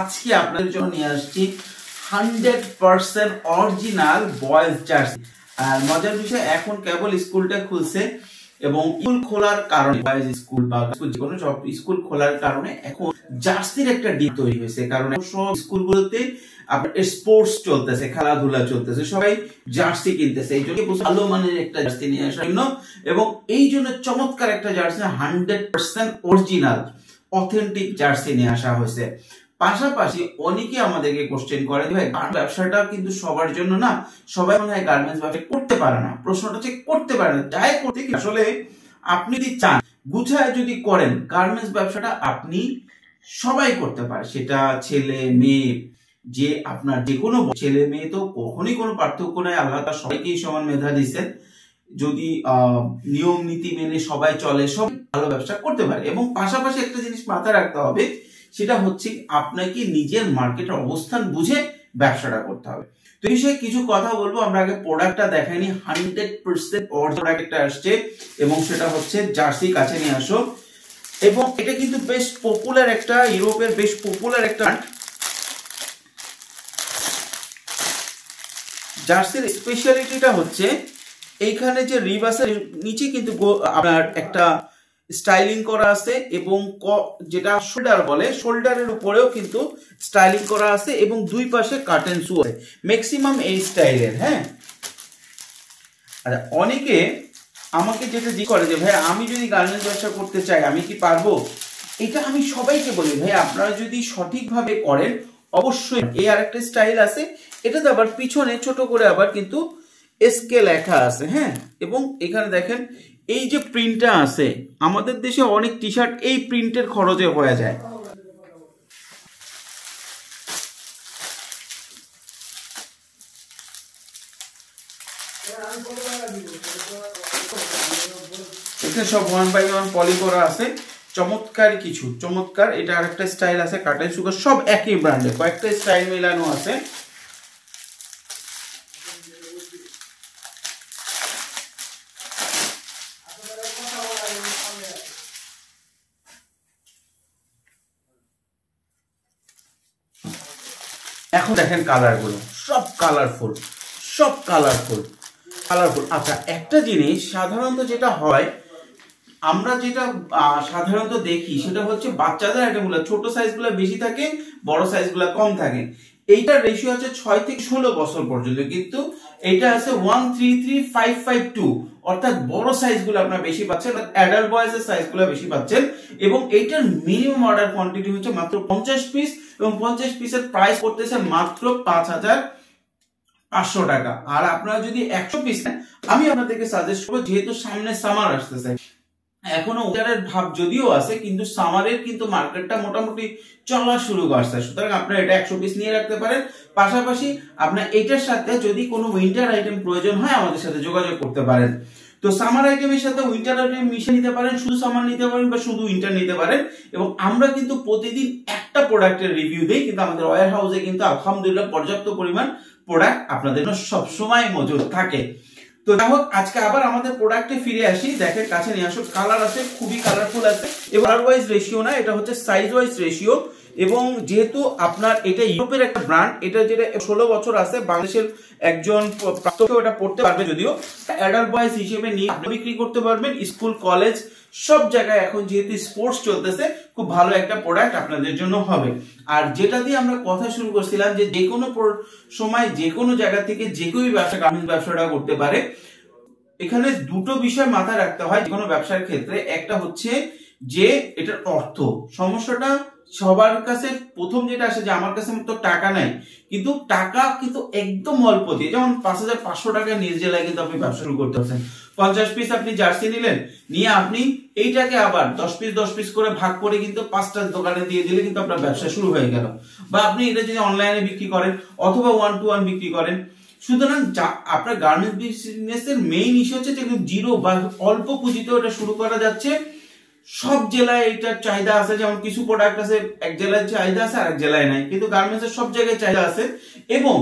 আজকে আপনাদের জন্য নিয়ে আসছি 100% অরিজিনাল বয়েজ জার্সি। আর মজার বিষয়, এখন কেবল স্কুলটা খুলছে এবং স্কুল খোলার কারণে বয়েজ স্কুল বা যেকোনো সব স্কুল খোলার কারণে এখন জার্সির একটা ডিপ তৈরি হয়েছে। কারণ সব স্কুলগুলোতে আপনার স্পোর্টস চলতেছে, খেলাধুলা চলতেছে, সবাই জার্সি কিনতেছে। এই জন্য ভালো মানের একটা জার্সি নিয়ে আসার জন্য এবং এই জন্য চমৎকার একটা জার্সি 100% অরিজিনাল অথেন্টিক জার্সি নিয়ে আসা হয়েছে। পাশাপাশি অনেকে আমাদেরকে কোশ্চেন করে ভাই ব্যবসাটা কিন্তু সবার জন্য না, সবাই মনে হয় গার্মেন্টস ব্যবসা করতে পারে না। প্রশ্নটা হচ্ছে করতে পারে না, যাই করতে আসলে আপনি যদি চান গুছায় যদি করেন গার্মেন্টস ব্যবসাটা আপনি সবাই করতে পারে। সেটা ছেলে মেয়ে, যে আপনার যে কোনো ছেলে মেয়ে তো কখনোই কোনো পার্থক্য নাই। আল্লাহ তাআলা সবাইকেই সমান মেধা দিয়েছেন। যদি নিয়ম নীতি মেনে সবাই চলে, সব ভালো ব্যবসা করতে পারে। এবং পাশাপাশি একটা জিনিস মাথায় রাখতে হবে, সেটা হচ্ছে আপনাকে নিজের মার্কেটের অবস্থান বুঝে ব্যবসাটা করতে হবে। তো এই বিষয়ে কিছু কথা বলবো। আমরা আগে প্রোডাক্টটা দেখাইনি, 100% অরিজিনাল একটা আসছে এবং সেটা হচ্ছে জার্সি। কাছে নিয়ে আসো। এবং এটা কিন্তু বেশ পপুলার একটা, ইউরোপের বেশ পপুলার একটা জার্সির স্পেশালিটিটা হচ্ছে এইখানে যে রিব আছে, নিচে কিন্তু আপনার একটা স্টাইলিং করা আছে এবং যেটা শোল্ডার বলে, শোল্ডারের উপরেও কিন্তু স্টাইলিং করা আছে এবং দুই পাশে কার্টেন শু আছে ম্যাক্সিমাম এই স্টাইলের। হ্যাঁ, আচ্ছা, অনেকে আমাকে যেটা জিজ্ঞেস করে যে ভাই আমি যদি গার্মেন্টস ব্যবসা করতে চাই আমি কি পারবো? এটা আমি সবাইকে বলি ভাই আপনারা যদি সঠিকভাবে করেন অবশ্যই। এই আরেকটা স্টাইল আছে, এটাতে আবার পিছনে ছোট করে আবার কিন্তু এসকে লেখা আছে। হ্যাঁ, এবং এখানে দেখেন এই যে প্রিন্টটা আছে, আমাদের দেশে অনেক টি শার্ট এই প্রিন্টের খরচে হয়ে যায়। এখানে সব 1/1 পলি করা আছে, চমৎকার কিছু চমৎকার। এটা আরেকটা স্টাইল আছে কার্টেন সুগার, সব একই ব্র্যান্ডের, কয়েকটা স্টাইল মেলানো আছে। এখন দেখেন কালার গুলো সব কালারফুল, সব কালারফুল কালারফুল। আচ্ছা, একটা জিনিস সাধারণত যেটা হয়, আমরা যেটা সাধারণত দেখি সেটা হচ্ছে বাচ্চাদের আইটেমগুলো ছোট সাইজগুলো বেশি থাকে, বড় সাইজগুলো কম থাকে। এইটার রেশিও আছে 6 থেকে 16 বছর পর্যন্ত, কিন্তু এটা আছে 133552, অর্থাৎ বড় সাইজগুলো আপনারা বেশি পাচ্ছেন, অ্যাডাল্ট বয়েজের সাইজগুলো বেশি পাচ্ছেন। এবং এইটার মিনিমাম অর্ডার কোয়ান্টিটি হচ্ছে মাত্র 50 পিস এবং 50 পিসের প্রাইস করতেছে মাত্র 5500 টাকা। আর আপনারা যদি 100 পিস নেন, আমি আপনাদেরকে সাজেস্ট করবো, যেহেতু সামনে সামার আসতেছে, এখনো উইন্টারের ভাব যদিও আছে কিন্তু সামারের কিন্তু মার্কেটটা মোটামুটি চলা শুরু করছে, সুতরাং আপনারা এটা 100 পিস নিয়ে রাখতে পারেন। পাশাপাশি আপনার এটার সাথে যদি কোনো উইন্টার আইটেম প্রয়োজন হয় আমাদের সাথে যোগাযোগ করতে পারেন। তো সামার আইটেমের সাথে উইন্টার আইটেম মিশিয়ে নিতে পারেন, শুধু সামার নিতে পারেন বা শুধু উইন্টার নিতে পারেন। এবং আমরা কিন্তু প্রতিদিন একটা প্রোডাক্টের রিভিউ দেই, কিন্তু আমাদের ওয়্যার হাউসে কিন্তু আলহামদুলিল্লাহ পর্যাপ্ত পরিমাণ প্রোডাক্ট আপনাদের জন্য সবসময় মজুদ থাকে। তো যাই হোক, আজকে আবার আমাদের প্রোডাক্টে ফিরে আসি। দেখেন কাছে নিয়ে আসো, কালার আছে, খুবই কালারফুল আছে এবং কালার ওয়াইজ রেশিও না, এটা হচ্ছে সাইজ ওয়াইজ রেশিও। এবং যেহেতু আপনার এটা ইউরোপের একটা ব্র্যান্ড, এটা যেটা 16 বছর আছে, বাংলাদেশের একজন প্রাপ্ত এটা পড়তে পারবে, যদিও অ্যাডাল্ট বয়েজ হিসেবে নিয়ে আপনি বিক্রি করতে পারবেন স্কুল কলেজ সব জায়গায়। এখন যেহেতু স্পোর্টস চলতেছে, খুব ভালো একটা প্রোডাক্ট আপনাদের জন্য হবে। আর যেটা দিয়ে আমরা কথা শুরু করছিলাম যে কোনো সময় যে কোনো জায়গা থেকে যে কোনো ব্যবসা, গার্মেন্টস ব্যবসাটা করতে পারে। এখানে দুটো বিষয় মাথায় রাখতে হয় যে কোনো ব্যবসার ক্ষেত্রে। একটা হচ্ছে যে এটার অর্থ, সমস্যাটা সবার কাছে প্রথম যেটা আসে যে আমার কাছে তো টাকা নাই, কিন্তু টাকা কিন্তু একদম অল্প দিয়ে, যেমন 5500 টাকা নিজ জেলায় কিন্তু আপনি ব্যবসা শুরু করতে পারছেন। 50 পিস আপনি জার্সি নিলেন, নিয়ে আপনি এইটাকে আবার 10 পিস 10 পিস করে ভাগ করে কিন্তু 5টা দোকানে দিয়ে দিলে কিন্তু আপনার ব্যবসা শুরু হয়ে গেল। বা আপনি এটা যদি অনলাইনে বিক্রি করেন অথবা 1-to-1 বিক্রি করেন। সুতরাং আপনার গার্মেন্টস বিজনেসের মেইন ইস্যু হচ্ছে যে জিরো বা অল্প পুঁজিতে ওটা শুরু করা যাচ্ছে, সব জেলায় এটার চাহিদা আছে, যেমন কিছু প্রোডাক্ট আছে এক জেলায় চাহিদা আছে আর এক জেলায় নাই, কিন্তু গার্মেন্টসের সব জায়গায় চাহিদা আছে এবং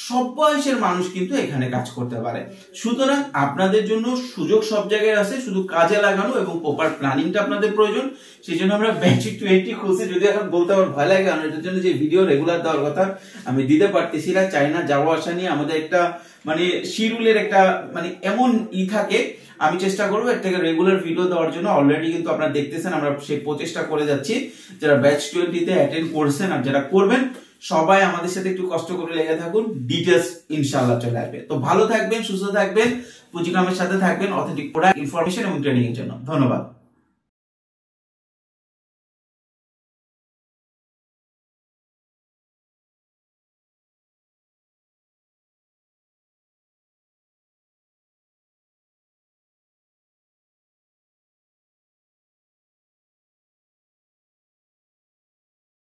সব বয়সের মানুষ কিন্তু এখানে কাজ করতে পারে। সুতরাং আপনাদের জন্য সুযোগ সব জায়গায় আছে, শুধু কাজে লাগানো এবং প্রপার প্ল্যানিংটা আপনাদের প্রয়োজন। সেই জন্য আমরা ব্যাচ 20 খুলছি, যদি এখন বলতে আমার ভয় লাগে, কারণ এটার জন্য যে ভিডিও রেগুলার দেওয়ার কথা আমি দিতে পারতেছি না। চাইনা যাওয়া আসা নিয়ে আমাদের একটা মানে শিডিউলের একটা মানে এমন থাকে, আমি চেষ্টা করবো এর থেকে রেগুলার ভিডিও দেওয়ার জন্য। অলরেডি কিন্তু আপনারা দেখতেছেন আমরা সেই প্রচেষ্টা করে যাচ্ছি। যারা ব্যাচ 20 অ্যাটেন্ড করছেন আর যারা করবেন সবাই আমাদের সাথে একটু কষ্ট করে লেগে থাকুন, ডিটেলস ইনশাআল্লাহ চলে আসবে। তো ভালো থাকবেন, সুস্থ থাকবেন, পুঁজিকামের সাথে থাকবেন অথেন্টিক প্রোডাক্ট, ইনফরমেশন এবং ট্রেনিং এর জন্য। ধন্যবাদ।